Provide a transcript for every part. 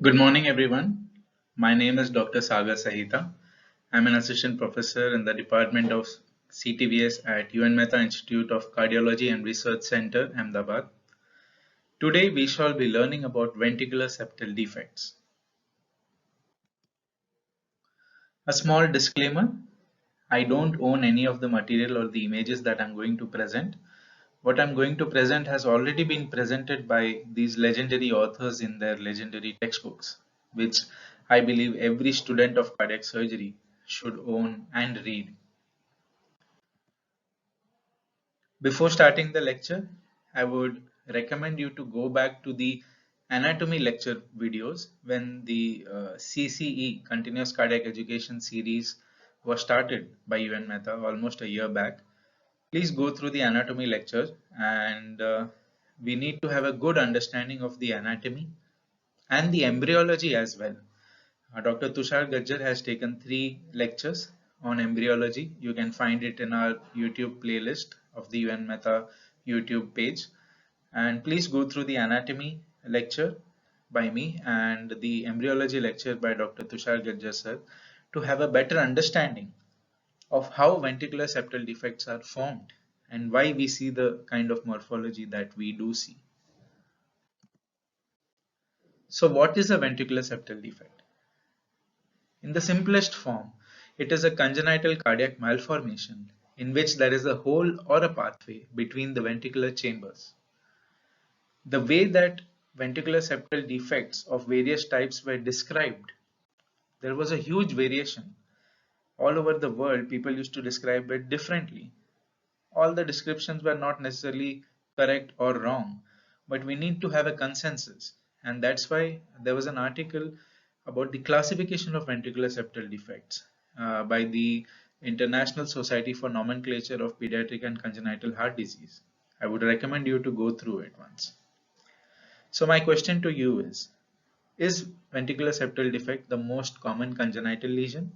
Good morning, everyone. My name is Dr. Sagar Sahita. I'm an assistant professor in the Department of Cvts at UNMICRC Institute of Cardiology and Research Center, Ahmedabad. Today, we shall be learning about ventricular septal defects. A small disclaimer, I don't own any of the material or the images that I'm going to present. What I'm going to present has already been presented by these legendary authors in their legendary textbooks, which I believe every student of cardiac surgery should own and read. Before starting the lecture, I would recommend you to go back to the anatomy lecture videos when the CCE Continuous Cardiac Education series was started by UNMICRC almost a year back. Please go through the anatomy lecture, and we need to have a good understanding of the anatomy and the embryology as well. Dr. Tushar Gajjar has taken 3 lectures on embryology. You can find it in our YouTube playlist of the UNMICRC YouTube page. And please go through the anatomy lecture by me and the embryology lecture by Dr. Tushar Gajjar sir to have a better understanding of how ventricular septal defects are formed and why we see the kind of morphology that we do see. So what is a ventricular septal defect? In the simplest form, it is a congenital cardiac malformation in which there is a hole or a pathway between the ventricular chambers. The way that ventricular septal defects of various types were described, there was a huge variation. All over the world, people used to describe it differently. All the descriptions were not necessarily correct or wrong, but we need to have a consensus. And that's why there was an article about the classification of ventricular septal defects by the International Society for Nomenclature of Pediatric and Congenital Heart Disease. I would recommend you to go through it once. So my question to you is ventricular septal defect the most common congenital lesion?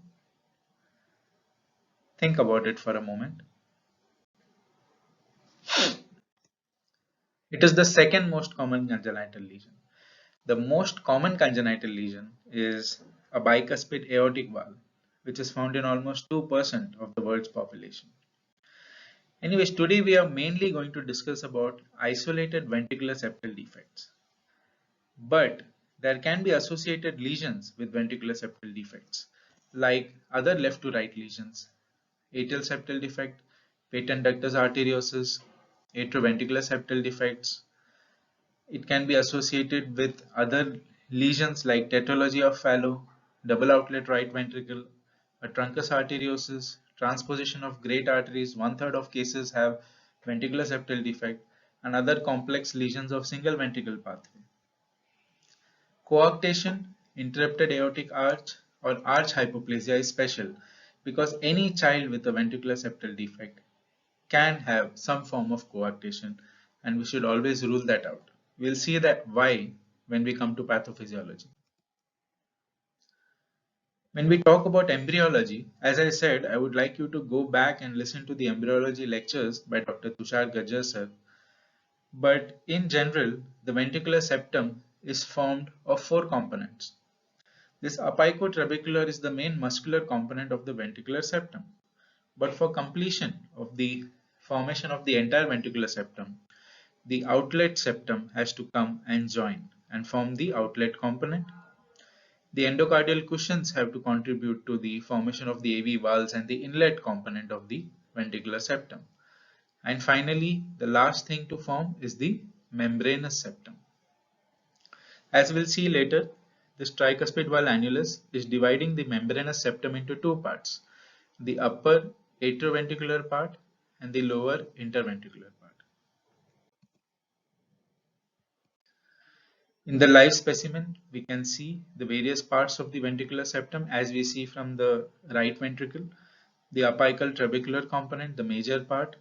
Think about it for a moment. It is the second most common congenital lesion. The most common congenital lesion is a bicuspid aortic valve, which is found in almost 2% of the world's population. Anyways, today we are mainly going to discuss about isolated ventricular septal defects. But there can be associated lesions with ventricular septal defects, like other left to right lesions, atrial septal defect, patent ductus arteriosus, atrioventricular septal defects. It can be associated with other lesions like tetralogy of Fallot, double outlet right ventricle, a truncus arteriosus, transposition of great arteries. 1/3 of cases have ventricular septal defect, and other complex lesions of single ventricle pathway. Coarctation, interrupted aortic arch, or arch hypoplasia is special because any child with a ventricular septal defect can have some form of coarctation, and we should always rule that out. We'll see that why when we come to pathophysiology. When we talk about embryology, as I said, I would like you to go back and listen to the embryology lectures by Dr. Tushar Gajjar sir. But in general, the ventricular septum is formed of 4 components. This apicotrabecular is the main muscular component of the ventricular septum. But for completion of the formation of the entire ventricular septum, the outlet septum has to come and join and form the outlet component. The endocardial cushions have to contribute to the formation of the AV valves and the inlet component of the ventricular septum. And finally, the last thing to form is the membranous septum. As we'll see later, this tricuspid valve annulus is dividing the membranous septum into 2 parts, the upper atrioventricular part and the lower interventricular part. In the live specimen, we can see the various parts of the ventricular septum as we see from the right ventricle, the apical trabecular component, the major part,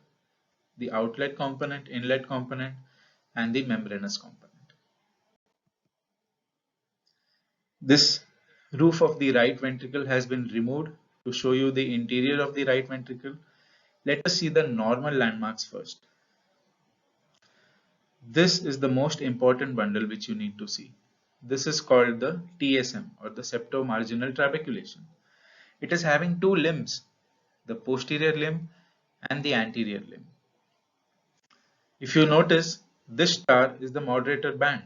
the outlet component, inlet component, and the membranous component. This roof of the right ventricle has been removed to show you the interior of the right ventricle. Let us see the normal landmarks first. This is the most important bundle which you need to see. This is called the TSM, or the septomarginal trabeculation. It is having two limbs, the posterior limb and the anterior limb. If you notice, this star is the moderator band.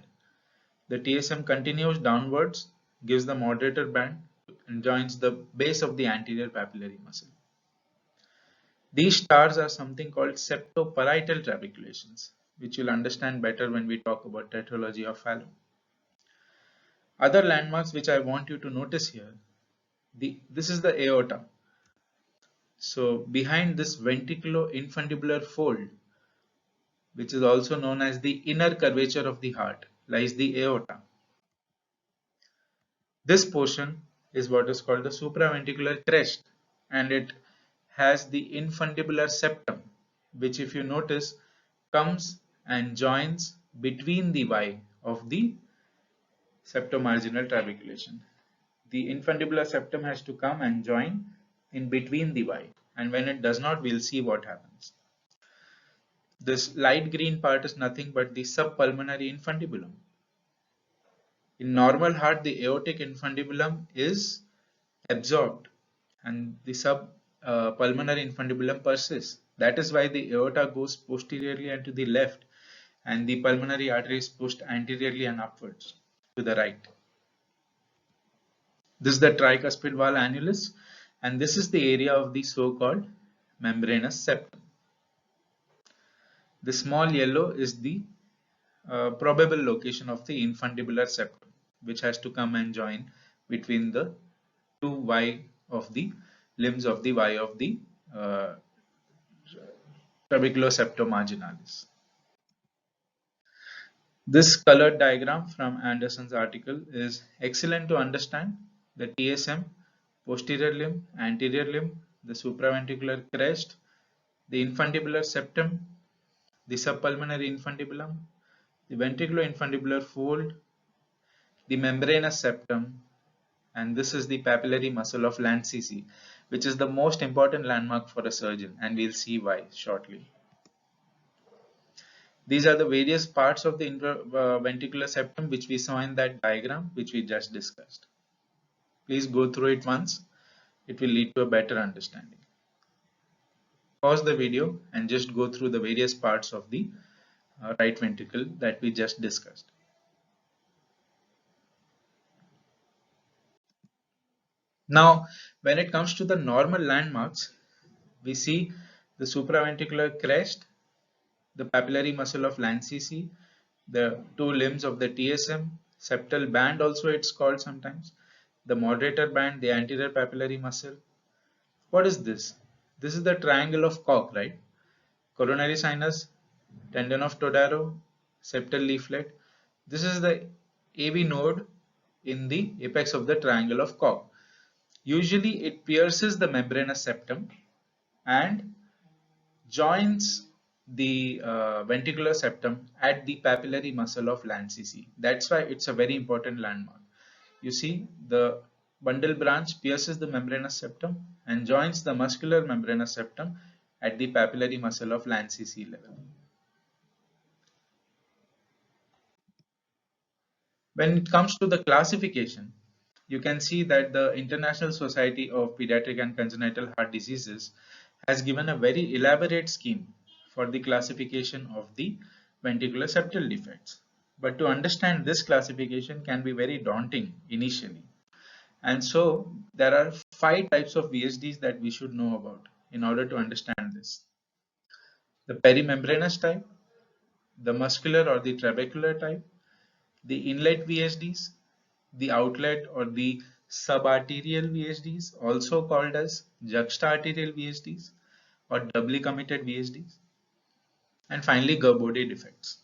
The TSM continues downwards, gives the moderator band, and joins the base of the anterior papillary muscle. These stars are something called septoparietal trabeculations, which you'll understand better when we talk about tetralogy of Fallot. Other landmarks which I want you to notice here, this is the aorta. So behind this ventriculo-infundibular fold, which is also known as the inner curvature of the heart, lies the aorta. This portion is what is called the supraventricular crest, and it has the infundibular septum, which, if you notice, comes and joins between the Y of the septomarginal trabeculation. The infundibular septum has to come and join in between the Y, and when it does not, we'll see what happens. This light green part is nothing but the subpulmonary infundibulum. In normal heart, the aortic infundibulum is absorbed and the subpulmonary infundibulum persists. That is why the aorta goes posteriorly and to the left, and the pulmonary artery is pushed anteriorly and upwards to the right. This is the tricuspid valve annulus, and this is the area of the so-called membranous septum. The small yellow is the probable location of the infundibular septum, which has to come and join between the two Y of the limbs of the Y of the uh, trabeculoseptomarginalis. This colored diagram from Anderson's article is excellent to understand the TSM, posterior limb, anterior limb, the supraventricular crest, the infundibular septum, the subpulmonary infundibulum, the ventriculo-infundibular fold, the membranous septum, and this is the papillary muscle of Landsisi, which is the most important landmark for a surgeon, and we'll see why shortly. These are the various parts of the ventricular septum which we saw in that diagram which we just discussed. Please go through it once. It will lead to a better understanding. Pause the video and just go through the various parts of the right ventricle that we just discussed. Now, when it comes to the normal landmarks, we see the supraventricular crest, the papillary muscle of Landsisi, the two limbs of the TSM, septal band also it's called sometimes, the moderator band, the anterior papillary muscle. What is this? This is the triangle of Koch, right? Coronary sinus, tendon of Todaro, septal leaflet. This is the AV node in the apex of the triangle of Koch. Usually it pierces the membranous septum and joins the ventricular septum at the papillary muscle of Landsisi. That's why it's a very important landmark. You see, the bundle branch pierces the membranous septum and joins the muscular membranous septum at the papillary muscle of Landsisi level. When it comes to the classification, you can see that the International Society of Pediatric and Congenital Heart Diseases has given a very elaborate scheme for the classification of the ventricular septal defects. But to understand this classification can be very daunting initially. And so there are 5 types of VSDs that we should know about in order to understand this. The perimembranous type, the muscular or the trabecular type, the inlet VSDs, the outlet or the subarterial VSDs, also called as juxta-arterial VSDs or doubly committed VSDs, and finally GERBODE defects.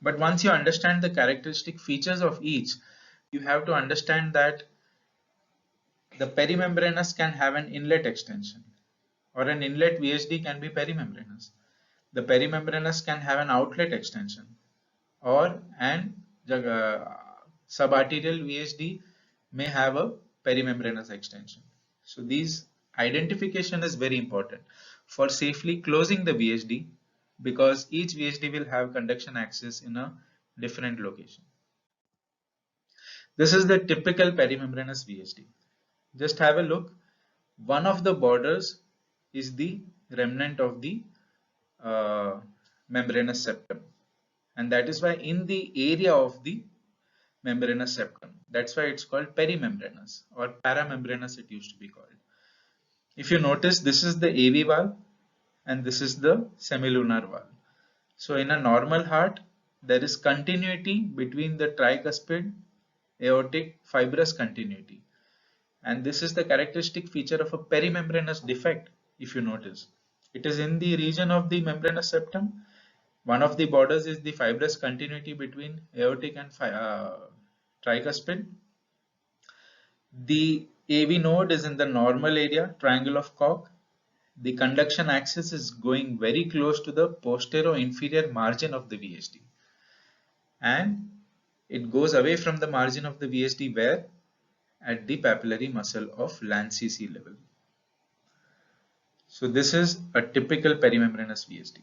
But once you understand the characteristic features of each, you have to understand that the perimembranous can have an inlet extension, or an inlet VSD can be perimembranous. The perimembranous can have an outlet extension, or an subarterial VSD may have a perimembranous extension. So these identification is very important for safely closing the VSD, because each VSD will have conduction axis in a different location. This is the typical perimembranous VSD. Just have a look. One of the borders is the remnant of the uh, membranous septum, and that is why in the area of the membranous septum, that's why it's called perimembranous, or paramembranous it used to be called. If you notice, this is the AV valve and this is the semilunar valve. So in a normal heart, there is continuity between the tricuspid aortic fibrous continuity, and this is the characteristic feature of a perimembranous defect. If you notice, it is in the region of the membranous septum. One of the borders is the fibrous continuity between aortic and tricuspid. The AV node is in the normal area, triangle of Koch. The conduction axis is going very close to the posterior-inferior margin of the VSD, and it goes away from the margin of the VSD where? At the papillary muscle of Lancy level. So this is a typical perimembranous VSD.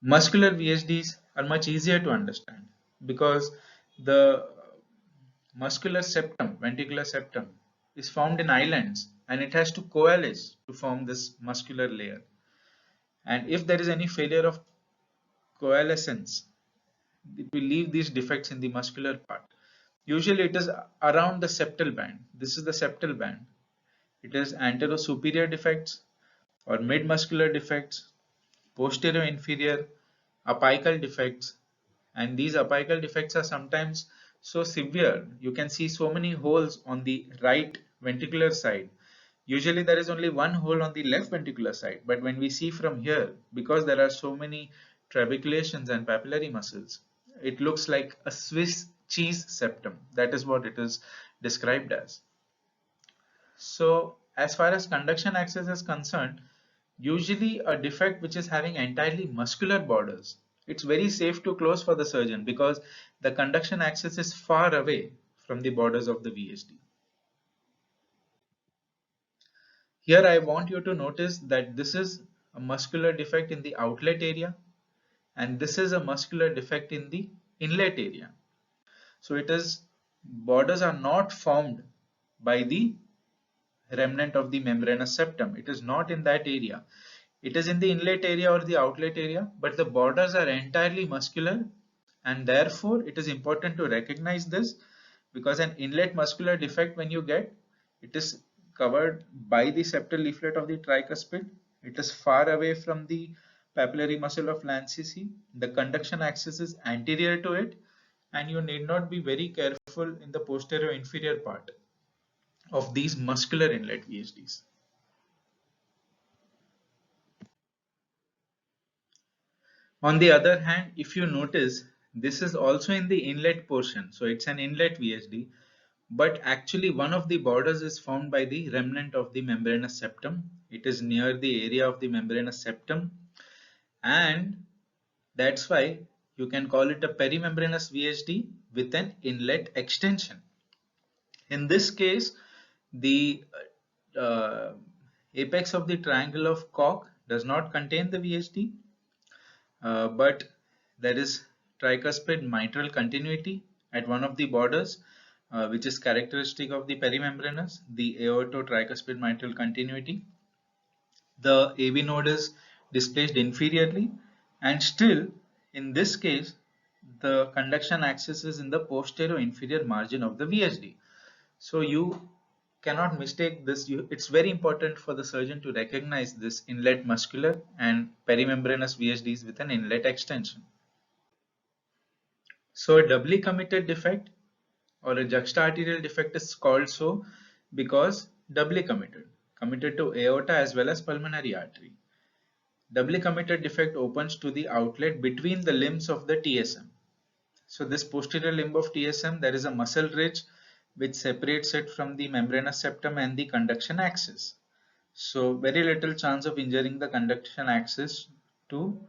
Muscular VSDs are much easier to understand because the muscular septum, ventricular septum, is formed in islands and it has to coalesce to form this muscular layer. And if there is any failure of coalescence, it will leave these defects in the muscular part. Usually it is around the septal band. This is the septal band. It is antero-superior defects or mid-muscular defects, posterior-inferior, apical defects, and these apical defects are sometimes so severe. You can see so many holes on the right ventricular side. Usually there is only one hole on the left ventricular side, but when we see from here, because there are so many trabeculations and papillary muscles, it looks like a Swiss cheese septum. That is what it is described as. So as far as conduction axis is concerned, usually a defect which is having entirely muscular borders, it's very safe to close for the surgeon because the conduction axis is far away from the borders of the VSD. Here I want you to notice that this is a muscular defect in the outlet area and this is a muscular defect in the inlet area. So it is borders are not formed by the remnant of the membranous septum. It is not in that area. It is in the inlet area or the outlet area, but the borders are entirely muscular, and therefore it is important to recognize this because an inlet muscular defect, when you get, it is covered by the septal leaflet of the tricuspid. It is far away from the papillary muscle of Lancy. The conduction axis is anterior to it, and you need not be very careful in the posterior inferior part of these muscular inlet VSDs. On the other hand, if you notice, this is also in the inlet portion. So it's an inlet VSD, but actually one of the borders is formed by the remnant of the membranous septum. It is near the area of the membranous septum, and that's why you can call it a perimembranous VSD with an inlet extension. In this case, the apex of the triangle of Koch does not contain the VSD, but there is tricuspid mitral continuity at one of the borders, which is characteristic of the perimembranous, the aorto-tricuspid mitral continuity. The AV node is displaced inferiorly, and still in this case the conduction axis is in the posterior inferior margin of the VSD. So you cannot mistake this. It's very important for the surgeon to recognize this inlet muscular and perimembranous VSDs with an inlet extension. So a doubly committed defect or a juxta-arterial defect is called so because doubly committed to aorta as well as pulmonary artery. Doubly committed defect opens to the outlet between the limbs of the TSM. So this posterior limb of TSM, there is a muscle ridge which separates it from the membranous septum and the conduction axis. So very little chance of injuring the conduction axis to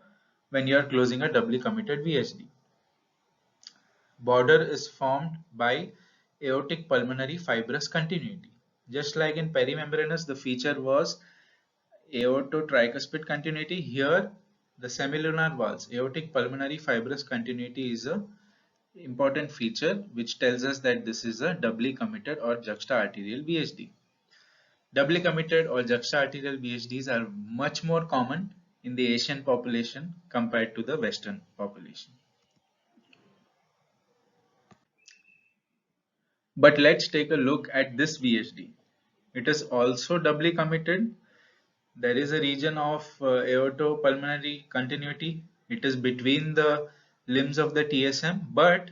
when you are closing a doubly committed VSD. Border is formed by aortic pulmonary fibrous continuity. Just like in perimembranous, the feature was aorto-tricuspid continuity. Here, the semilunar valves, aortic pulmonary fibrous continuity is a important feature which tells us that this is a doubly committed or juxta-arterial VHD. Doubly committed or juxta-arterial VHDs are much more common in the Asian population compared to the Western population. But let's take a look at this VHD. It is also doubly committed. There is a region of aortopulmonary continuity. It is between the limbs of the TSM, but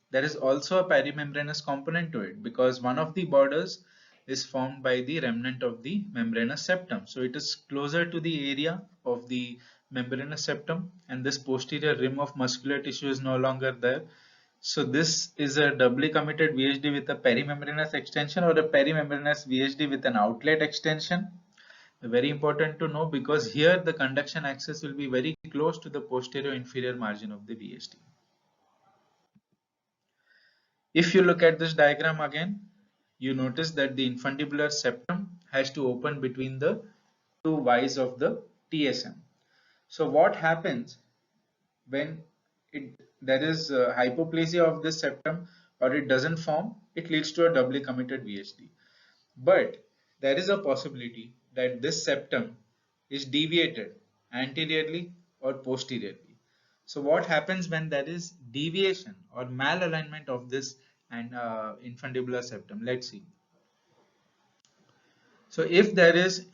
there is also a perimembranous component to it because one of the borders is formed by the remnant of the membranous septum. So it is closer to the area of the membranous septum, and this posterior rim of muscular tissue is no longer there. So this is a doubly committed VHD with a perimembranous extension or a perimembranous VHD with an outlet extension. Very important to know because here the conduction axis will be very close to the posterior inferior margin of the VHD. If you look at this diagram again, you notice that the infundibular septum has to open between the two Ys of the TSM. So what happens when there is hypoplasia of this septum or it doesn't form? It leads to a doubly committed VHD. But there is a possibility that this septum is deviated anteriorly or posteriorly. So what happens when there is deviation or malalignment of this and infundibular septum? Let's see. So if there is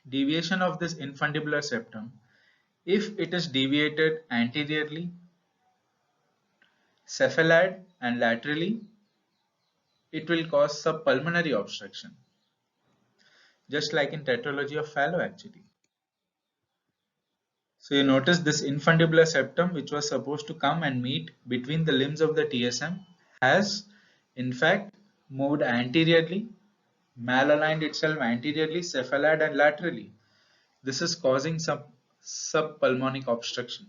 deviation of this infundibular septum, if it is deviated anteriorly, cephalad and laterally, it will cause subpulmonary obstruction, just like in tetralogy of Fallot actually. So you notice this infundibular septum, which was supposed to come and meet between the limbs of the TSM, has in fact moved anteriorly, malaligned itself anteriorly, cephalad and laterally. This is causing some subpulmonic obstruction.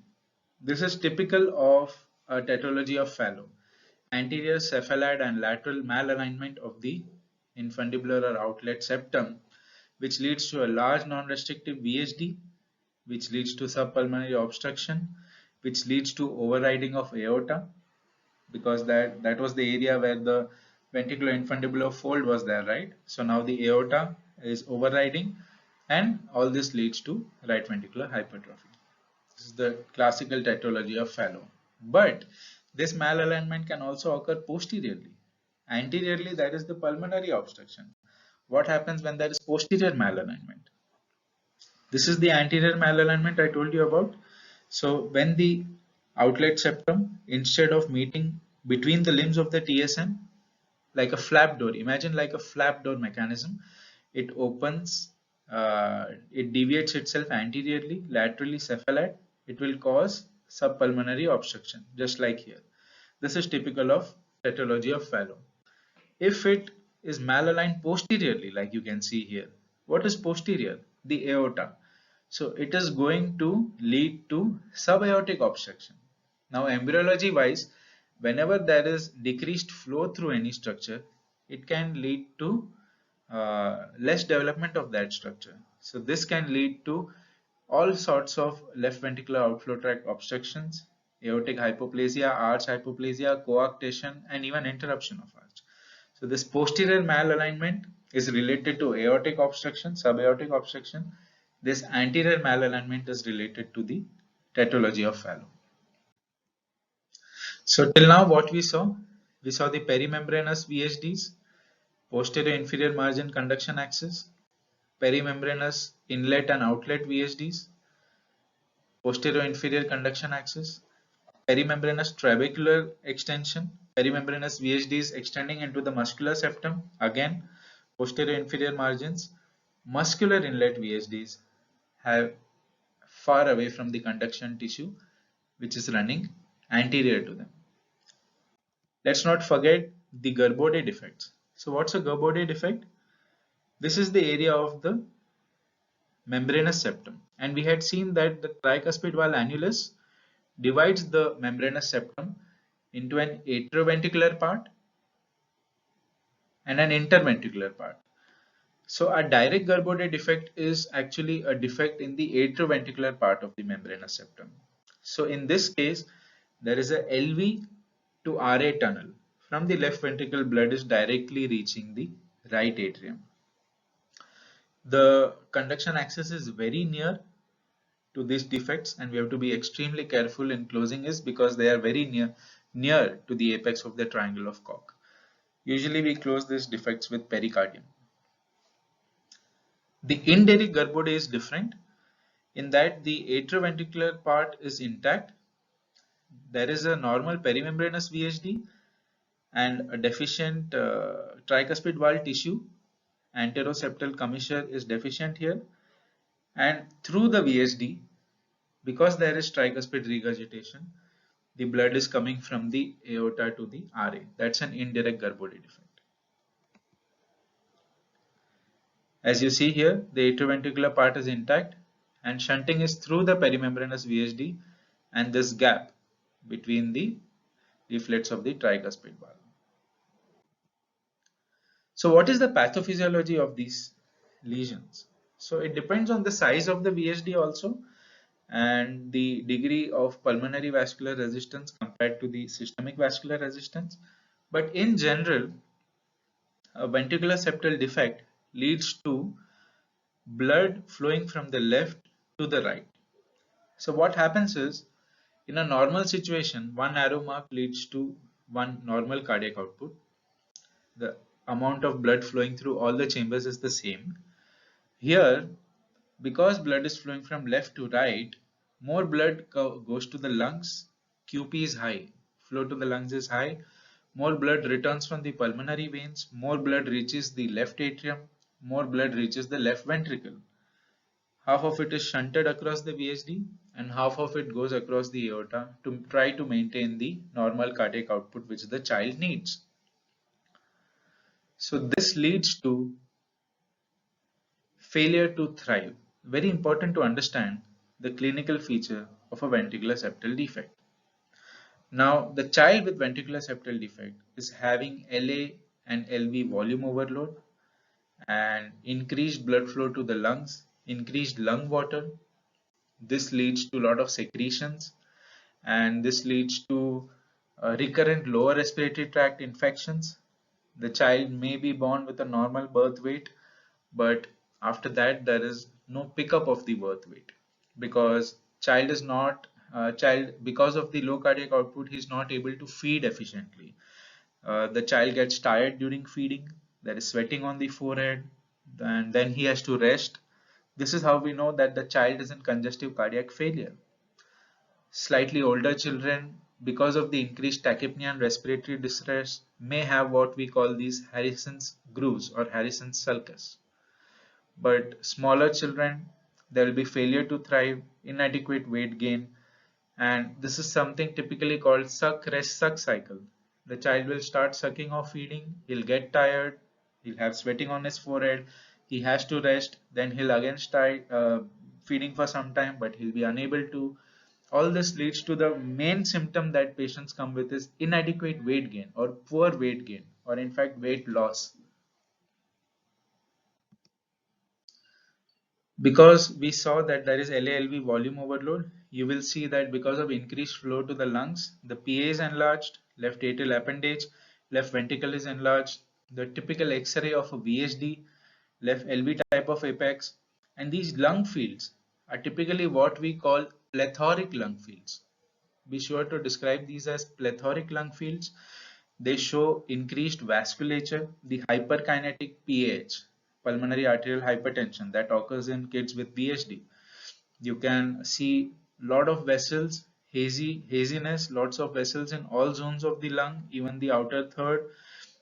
This is typical of a tetralogy of Fallot. Anterior cephalad and lateral malalignment of the infundibular or outlet septum, which leads to a large non-restrictive VHD, which leads to subpulmonary obstruction, which leads to overriding of aorta, because that was the area where the ventricular infundibular fold was there, right? So now the aorta is overriding, and all this leads to right ventricular hypertrophy. This is the classical tetralogy of Fallot. But this malalignment can also occur posteriorly. Anteriorly, there is the pulmonary obstruction. What happens when there is posterior malalignment? This is the anterior malalignment I told you about. So when the outlet septum, instead of meeting between the limbs of the TSM, like a flap door, imagine like a flap door mechanism, it opens, it deviates itself anteriorly, laterally, cephalad, it will cause subpulmonary obstruction, just like here. This is typical of tetralogy of Fallot. If it is malaligned posteriorly, like you can see here, what is posterior? The aorta. So it is going to lead to subaortic obstruction. Now, embryology wise, whenever there is decreased flow through any structure, it can lead to less development of that structure. So this can lead to all sorts of left ventricular outflow tract obstructions, aortic hypoplasia, arch hypoplasia, coarctation, and even interruption of arch. So this posterior malalignment is related to aortic obstruction, subaortic obstruction. This anterior malalignment is related to the tetralogy of Fallot. So till now what we saw the perimembranous VHDs, posterior inferior margin conduction axis, perimembranous inlet and outlet VHDs, posterior inferior conduction axis, perimembranous trabecular extension, perimembranous VHDs extending into the muscular septum, again posterior inferior margins, muscular inlet VHDs have far away from the conduction tissue which is running anterior to them. Let's not forget the GERBODE defects. So what's a GERBODE defect? This is the area of the membranous septum, and we had seen that the tricuspid valve annulus divides the membranous septum into an atrioventricular part and an interventricular part. So a direct GERBODE defect is actually a defect in the atrioventricular part of the membranous septum. So in this case, there is a LV to RA tunnel. From the left ventricle, blood is directly reaching the right atrium. The conduction axis is very near to these defects, and we have to be extremely careful in closing this because they are very near to the apex of the triangle of Koch. Usually we close these defects with pericardium. The indirect GERBODE is different in that the atrioventricular part is intact. There is a normal perimembranous VHD and a deficient tricuspid valve tissue. Anteroseptal commissure is deficient here, and through the VHD, because there is tricuspid regurgitation, the blood is coming from the aorta to the RA. That's an indirect GERBODE defect. As you see here, the atrioventricular part is intact and shunting is through the perimembranous VHD and this gap between the leaflets of the tricuspid valve. So what is the pathophysiology of these lesions? So it depends on the size of the VHD also and the degree of pulmonary vascular resistance compared to the systemic vascular resistance. But in general, a ventricular septal defect leads to blood flowing from the left to the right. So what happens is, in a normal situation, one arrow mark leads to one normal cardiac output. The amount of blood flowing through all the chambers is the same. Here, because blood is flowing from left to right, more blood goes to the lungs. QP is high, flow to the lungs is high. More blood returns from the pulmonary veins, more blood reaches the left atrium, more blood reaches the left ventricle. Half of it is shunted across the VHD and half of it goes across the aorta to try to maintain the normal cardiac output which the child needs. So this leads to failure to thrive. Very important to understand the clinical feature of a ventricular septal defect. Now, the child with ventricular septal defect is having LA and LV volume overload and increased blood flow to the lungs, increased lung water. This leads to a lot of secretions and this leads to recurrent lower respiratory tract infections. The child may be born with a normal birth weight, but after that there is no pickup of the birth weight because child is not because of the low cardiac output he is not able to feed efficiently. The child gets tired during feeding, there is sweating on the forehead, and then he has to rest. This is how we know that the child is in congestive cardiac failure. Slightly older children, because of the increased tachypnea and respiratory distress, may have what we call these Harrison's grooves or Harrison's sulcus. But smaller children, there will be failure to thrive, inadequate weight gain, and this is something typically called suck rest suck cycle. The child will start sucking or feeding, he'll get tired, he'll have sweating on his forehead, he has to rest, then he'll again start feeding for some time, but he'll be unable to. All this leads to the main symptom that patients come with is inadequate weight gain or poor weight gain or in fact weight loss. Because we saw that there is LALV volume overload, you will see that because of increased flow to the lungs, the PA is enlarged, left atrial appendage, left ventricle is enlarged, the typical X-ray of a VHD, left LV type of apex, and these lung fields are typically what we call plethoric lung fields. Be sure to describe these as plethoric lung fields. They show increased vasculature, the hyperkinetic PAH, pulmonary arterial hypertension that occurs in kids with VHD. You can see lot of vessels, haziness, lots of vessels in all zones of the lung, even the outer third.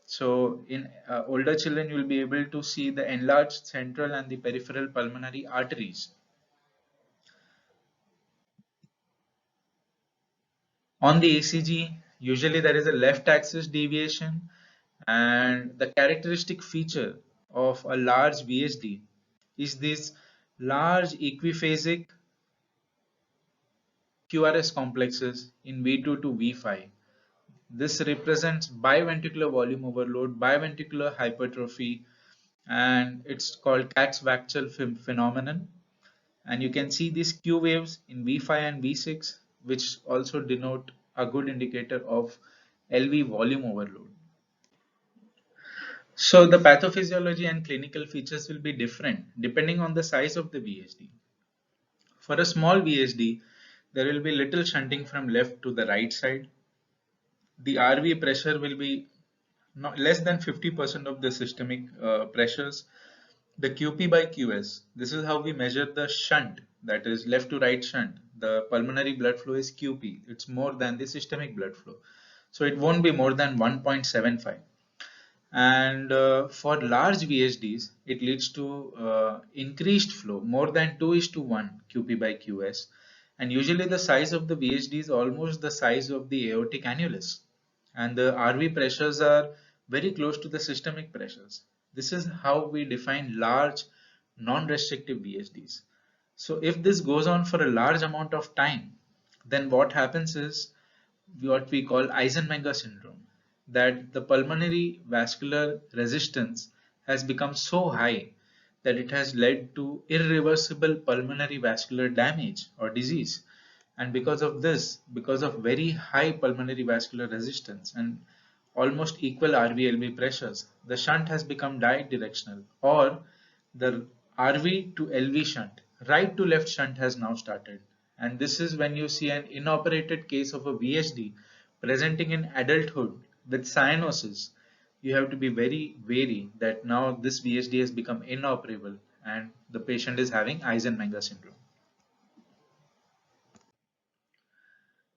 So in older children, you will be able to see the enlarged central and the peripheral pulmonary arteries. On the ECG, usually there is a left axis deviation, and the characteristic feature of a large VHD is this large equiphasic QRS complexes in V2 to V5. This represents biventricular volume overload, biventricular hypertrophy, and it's called Katz-Wachtel phenomenon. And you can see these Q waves in V5 and V6, which also denote a good indicator of LV volume overload. So the pathophysiology and clinical features will be different depending on the size of the VHD. For a small VHD, there will be little shunting from left to the right side. The RV pressure will be not less than 50% of the systemic pressures. The QP by QS, this is how we measure the shunt, that is left to right shunt. The pulmonary blood flow is QP, it's more than the systemic blood flow. So it won't be more than 1.75. And for large VHDs, it leads to increased flow, more than 2:1 QP by QS. And usually the size of the VHD is almost the size of the aortic annulus. And the RV pressures are very close to the systemic pressures. This is how we define large non-restrictive VHDs. So if this goes on for a large amount of time, then what happens is what we call Eisenmenger syndrome, that the pulmonary vascular resistance has become so high that it has led to irreversible pulmonary vascular damage or disease. And because of this, because of very high pulmonary vascular resistance and almost equal RV-LV pressures, the shunt has become directional, or the RV to LV shunt, right to left shunt has now started. And this is when you see an inoperated case of a VHD presenting in adulthood with cyanosis. You have to be very wary that now this VHD has become inoperable and the patient is having Eisenmenger syndrome.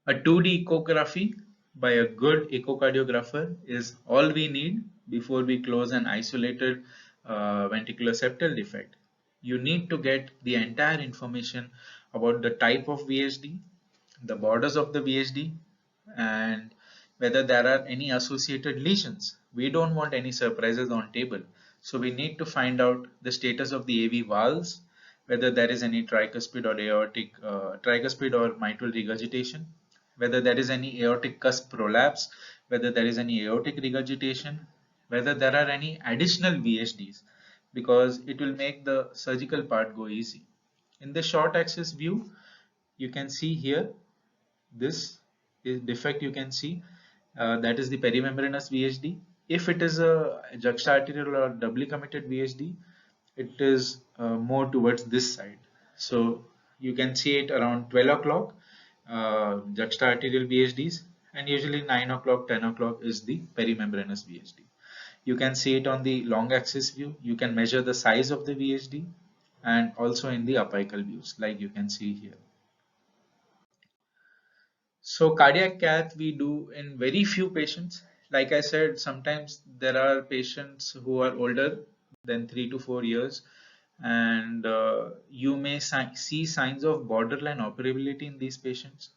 A 2D echography by a good echocardiographer is all we need before we close an isolated ventricular septal defect. You need to get the entire information about the type of VHD, the borders of the VHD, and whether there are any associated lesions. We don't want any surprises on table. So we need to find out the status of the AV valves, whether there is any tricuspid or aortic, tricuspid or mitral regurgitation, whether there is any aortic cusp prolapse, whether there is any aortic regurgitation, whether there are any additional VHDs, because it will make the surgical part go easy. In the short axis view, you can see here, this is defect you can see, that is the perimembranous VHD. If it is a juxtaarterial or doubly committed VHD, it is more towards this side. So you can see it around 12 o'clock, juxtaarterial VHDs, and usually 9 o'clock, 10 o'clock is the perimembranous VHD. You can see it on the long axis view. You can measure the size of the VHD and also in the apical views, like you can see here. So cardiac cath we do in very few patients. Like I said, sometimes there are patients who are older than 3 to 4 years, and you may see signs of borderline operability in these patients.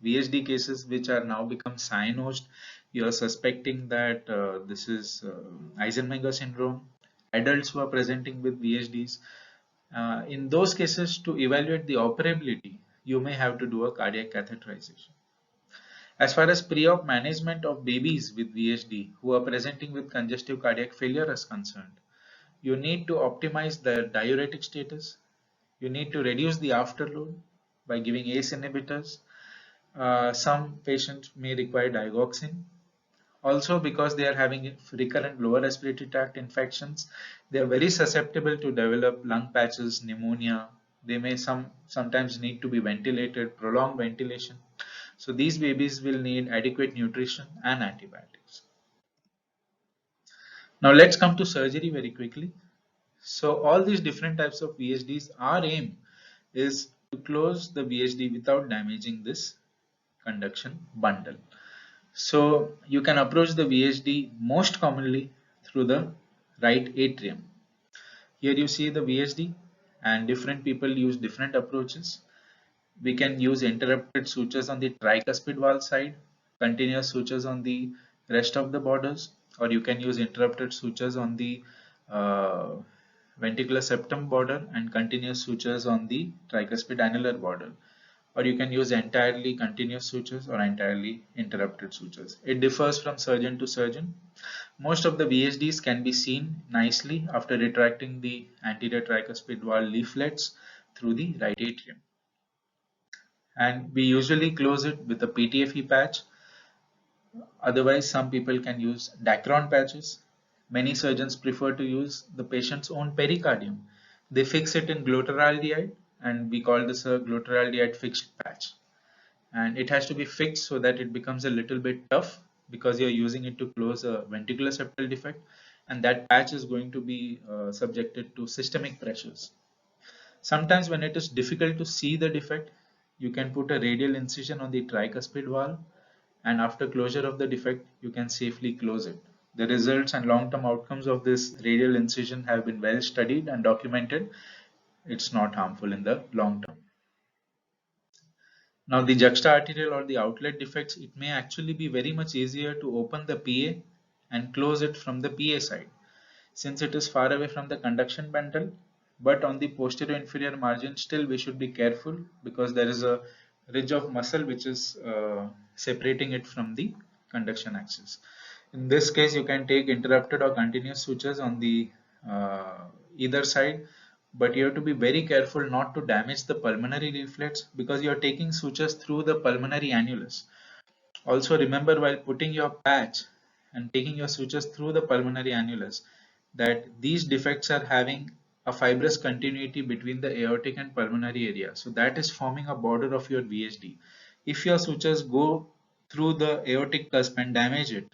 VHD cases which are now become cyanosed, you are suspecting that this is Eisenmenger syndrome. Adults who are presenting with VHDs, in those cases, to evaluate the operability, you may have to do a cardiac catheterization. As far as pre-op management of babies with VHD who are presenting with congestive cardiac failure is concerned, you need to optimize their diuretic status. You need to reduce the afterload by giving ACE inhibitors. Some patients may require digoxin. Also, because they are having recurrent lower respiratory tract infections, they are very susceptible to develop lung patches, pneumonia. They may sometimes need to be ventilated, prolonged ventilation. So these babies will need adequate nutrition and antibiotics. Now let's come to surgery very quickly. So all these different types of VHDs, our aim is to close the VHD without damaging this conduction bundle. So you can approach the VHD most commonly through the right atrium. Here you see the VHD, and different people use different approaches. We can use interrupted sutures on the tricuspid valve side, continuous sutures on the rest of the borders, or you can use interrupted sutures on the uh, ventricular septum border and continuous sutures on the tricuspid annular border, or you can use entirely continuous sutures or entirely interrupted sutures. It differs from surgeon to surgeon. Most of the VHDs can be seen nicely after retracting the anterior tricuspid valve leaflets through the right atrium. And we usually close it with a PTFE patch. Otherwise, some people can use Dacron patches. Many surgeons prefer to use the patient's own pericardium. They fix it in glutaraldehyde, and we call this a glutaraldehyde fixed patch. And it has to be fixed so that it becomes a little bit tough because you're using it to close a ventricular septal defect, and that patch is going to be subjected to systemic pressures. Sometimes when it is difficult to see the defect, you can put a radial incision on the tricuspid valve, and after closure of the defect, you can safely close it. The results and long-term outcomes of this radial incision have been well studied and documented. It's not harmful in the long term. Now, the juxta-arterial or the outlet defects, it may actually be very much easier to open the PA and close it from the PA side, since it is far away from the conduction bundle. But on the posterior inferior margin, still we should be careful because there is a ridge of muscle which is separating it from the conduction axis. In this case, you can take interrupted or continuous sutures on the either side, but you have to be very careful not to damage the pulmonary leaflets because you are taking sutures through the pulmonary annulus. Also remember, while putting your patch and taking your sutures through the pulmonary annulus, that these defects are having a fibrous continuity between the aortic and pulmonary area. So that is forming a border of your VHD. If your sutures go through the aortic cusp and damage it,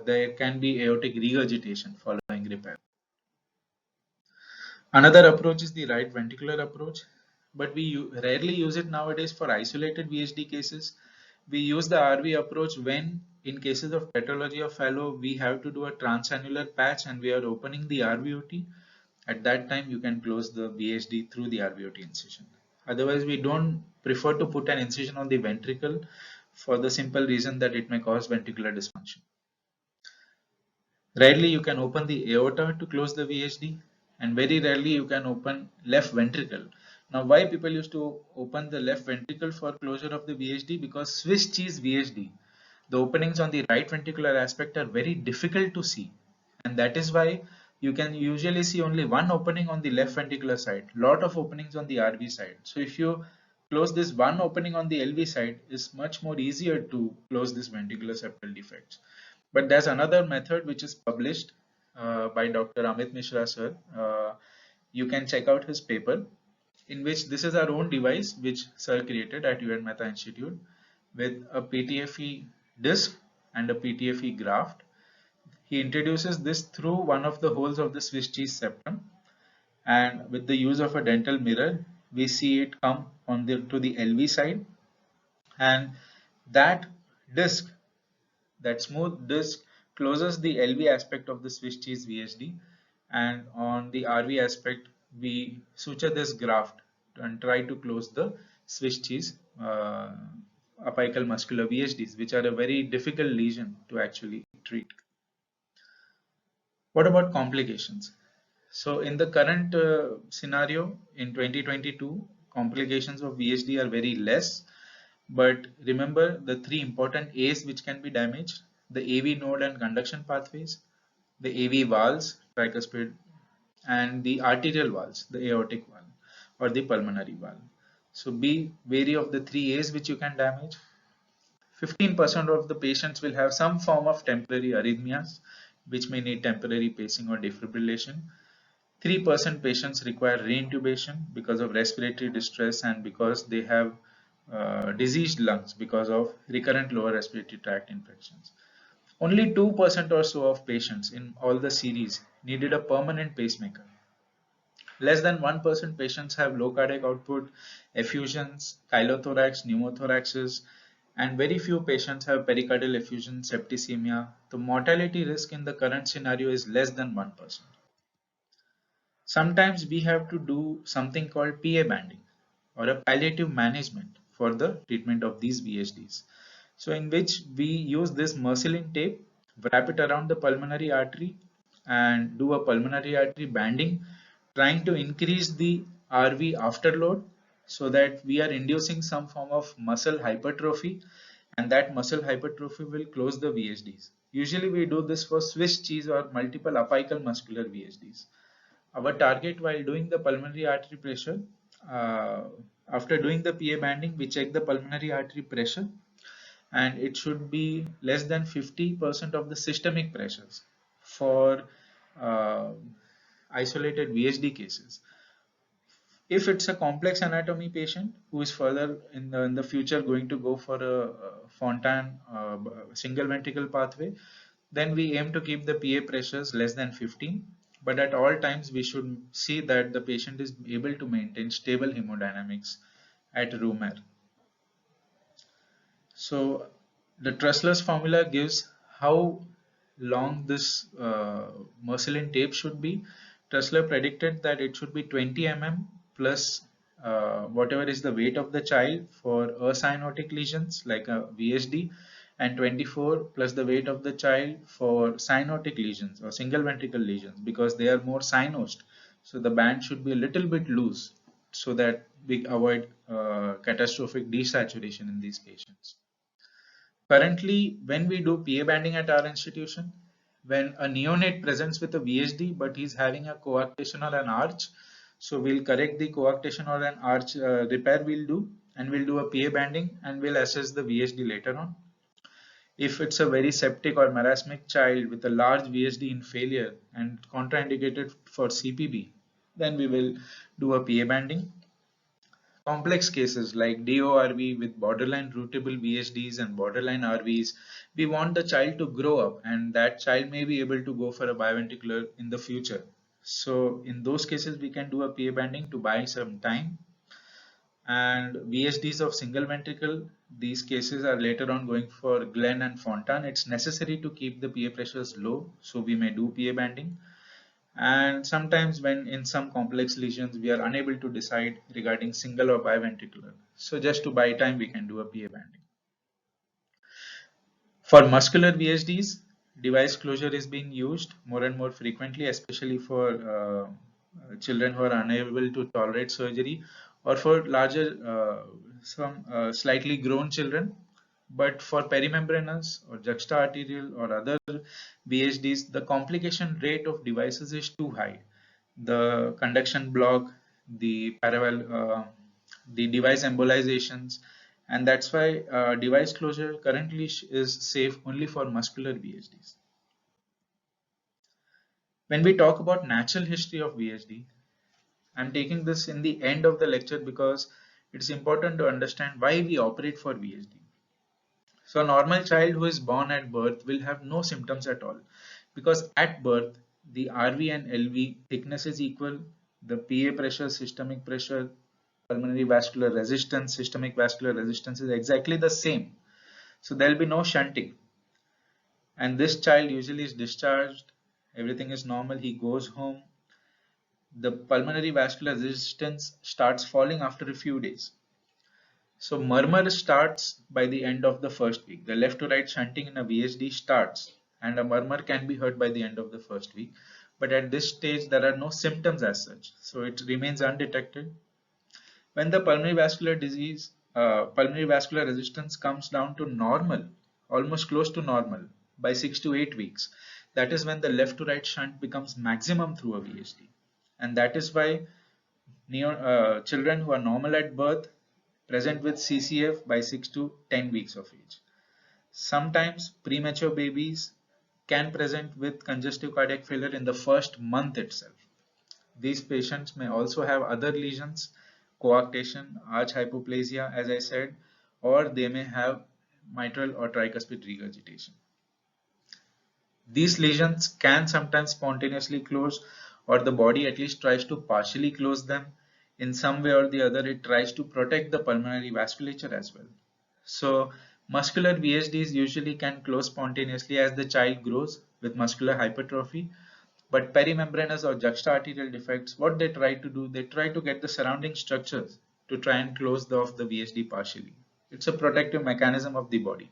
there can be aortic regurgitation following repair. Another approach is the right ventricular approach, but we rarely use it nowadays for isolated VHD cases. We use the RV approach when, in cases of pathology of fallow, we have to do a transannular patch and we are opening the RVOT. At that time, you can close the VHD through the RVOT incision. Otherwise, we don't prefer to put an incision on the ventricle for the simple reason that it may cause ventricular dysfunction. Rarely you can open the aorta to close the VHD, and very rarely you can open left ventricle. Now, why people used to open the left ventricle for closure of the VHD? Because Swiss cheese VHD, the openings on the right ventricular aspect are very difficult to see, and that is why you can usually see only one opening on the left ventricular side, lot of openings on the RV side. So if you close this one opening on the LV side, is much more easier to close this ventricular septal defects. But there's another method which is published by Dr. Amit Mishra sir. You can check out his paper, in which this is our own device which sir created at UN Mehta Institute with a PTFE disc and a PTFE graft. He introduces this through one of the holes of the Swiss cheese septum, and with the use of a dental mirror, we see it come on to the LV side, and that disc, that smooth disc, closes the LV aspect of the Swiss cheese VHD, and on the RV aspect we suture this graft and try to close the Swiss cheese apical muscular VHDs, which are a very difficult lesion to actually treat. What about complications? So in the current scenario in 2022, complications of VHD are very less. But remember the three important A's which can be damaged: the AV node and conduction pathways, the AV valves, tricuspid, and the arterial valves, the aortic valve or the pulmonary valve. So be wary of the three A's which you can damage. 15% of the patients will have some form of temporary arrhythmias, which may need temporary pacing or defibrillation. 3% patients require reintubation because of respiratory distress and because they have diseased lungs because of recurrent lower respiratory tract infections. Only 2% or so of patients in all the series needed a permanent pacemaker. Less than 1% patients have low cardiac output, effusions, chylothorax, pneumothoraxes, and very few patients have pericardial effusion, septicemia. The mortality risk in the current scenario is less than 1%. Sometimes we have to do something called PA banding or a palliative management for the treatment of these VHDs. So in which we use this Mercilin tape, wrap it around the pulmonary artery and do a pulmonary artery banding, trying to increase the RV afterload so that we are inducing some form of muscle hypertrophy, and that muscle hypertrophy will close the VHDs. Usually we do this for Swiss cheese or multiple apical muscular VHDs. Our target while doing the pulmonary artery pressure, after doing the PA banding, we check the pulmonary artery pressure, and it should be less than 50% of the systemic pressures for uh, isolated VHD cases. If it's a complex anatomy patient who is further in the future going to go for a Fontan single ventricle pathway, then we aim to keep the PA pressures less than 15. But at all times, we should see that the patient is able to maintain stable hemodynamics at room air. So the Trussler's formula gives how long this Mercilin tape should be. Trussler predicted that it should be 20 mm plus whatever is the weight of the child for acyanotic lesions like a VHD, and 24 plus the weight of the child for cyanotic lesions or single ventricle lesions, because they are more cyanosed. So the band should be a little bit loose so that we avoid catastrophic desaturation in these patients. Currently, when we do PA banding at our institution, when a neonate presents with a VHD but he's having a coarctation or an arch, so we'll correct the coarctation or an arch repair we'll do, and we'll do a PA banding and we'll assess the VHD later on. If it's a very septic or marasmic child with a large VHD in failure and contraindicated for CPB, then we will do a PA banding. Complex cases like DORV with borderline rootable VHDs and borderline RVs, we want the child to grow up and that child may be able to go for a biventricular in the future. So in those cases, we can do a PA banding to buy some time. And VHDs of single ventricle, these cases are later on going for Glenn and Fontan. It's necessary to keep the PA pressures low, so we may do PA banding. And sometimes when in some complex lesions we are unable to decide regarding single or biventricular, so just to buy time we can do a PA banding. For muscular VHDs, device closure is being used more and more frequently, especially for children who are unable to tolerate surgery, or for larger some slightly grown children. But for perimembranous or juxta-arterial or other VHDs, the complication rate of devices is too high. The conduction block, the device embolizations, and that's why device closure currently is safe only for muscular VHDs. When we talk about natural history of VHD, I'm taking this in the end of the lecture because it's important to understand why we operate for VHD. So a normal child who is born at birth will have no symptoms at all, because at birth the RV and LV thickness is equal, the PA pressure, systemic pressure, pulmonary vascular resistance, systemic vascular resistance is exactly the same. So there will be no shunting. And this child usually is discharged, everything is normal, he goes home. The pulmonary vascular resistance starts falling after a few days. So murmur starts by the end of the first week. The left to right shunting in a VHD starts and a murmur can be heard by the end of the first week. But at this stage, there are no symptoms as such. So it remains undetected. When the pulmonary vascular resistance comes down to normal, almost close to normal by 6 to 8 weeks, that is when the left to right shunt becomes maximum through a VHD. And that is why children who are normal at birth present with CCF by 6 to 10 weeks of age. Sometimes premature babies can present with congestive cardiac failure in the first month itself. These patients may also have other lesions, coarctation, arch hypoplasia, as I said, or they may have mitral or tricuspid regurgitation. These lesions can sometimes spontaneously close, or the body at least tries to partially close them. In some way or the other, it tries to protect the pulmonary vasculature as well. So muscular VHDs usually can close spontaneously as the child grows with muscular hypertrophy. But perimembranous or juxta-arterial defects, what they try to do, they try to get the surrounding structures to try and close off the VHD partially. It's a protective mechanism of the body.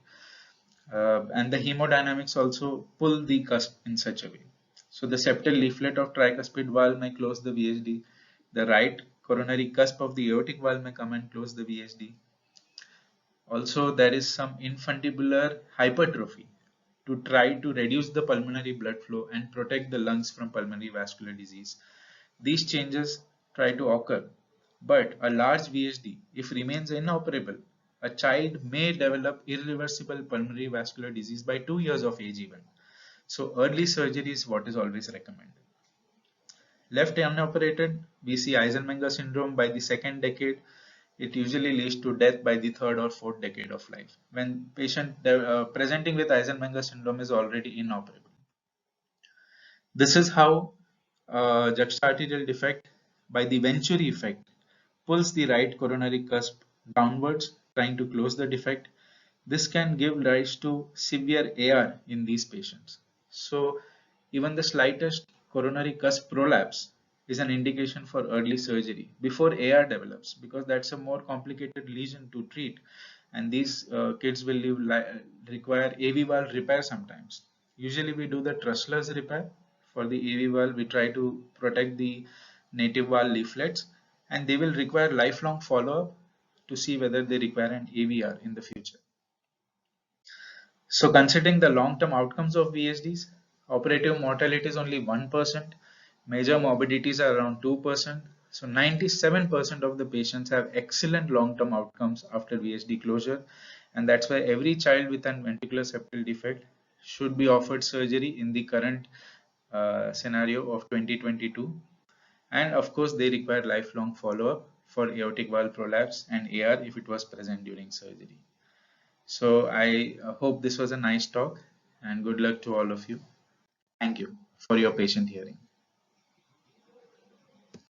And the hemodynamics also pull the cusp in such a way. So the septal leaflet of tricuspid valve may close the VHD. The right coronary cusp of the aortic valve may come and close the VHD. Also, there is some infundibular hypertrophy to try to reduce the pulmonary blood flow and protect the lungs from pulmonary vascular disease. These changes try to occur, but a large VHD, if remains inoperable, a child may develop irreversible pulmonary vascular disease by 2 years of age even. So early surgery is what is always recommended. Left unoperated, we see Eisenmenger syndrome by the second decade. It usually leads to death by the third or fourth decade of life when patient presenting with Eisenmenger syndrome is already inoperable. This is how juxtaarterial defect by the Venturi effect pulls the right coronary cusp downwards, trying to close the defect. This can give rise to severe AR in these patients. So even the slightest coronary cusp prolapse is an indication for early surgery before AR develops, because that's a more complicated lesion to treat, and these kids will require AV valve repair sometimes. Usually we do the trustless repair. For the AV valve, we try to protect the native valve leaflets, and they will require lifelong follow-up to see whether they require an AVR in the future. So considering the long-term outcomes of VSDs, operative mortality is only 1%, major morbidities are around 2%. So 97% of the patients have excellent long-term outcomes after VSD closure, and that's why every child with an ventricular septal defect should be offered surgery in the current scenario of 2022. And of course, they require lifelong follow-up for aortic valve prolapse and AR if it was present during surgery. So I hope this was a nice talk, and good luck to all of you. Thank you for your patient hearing.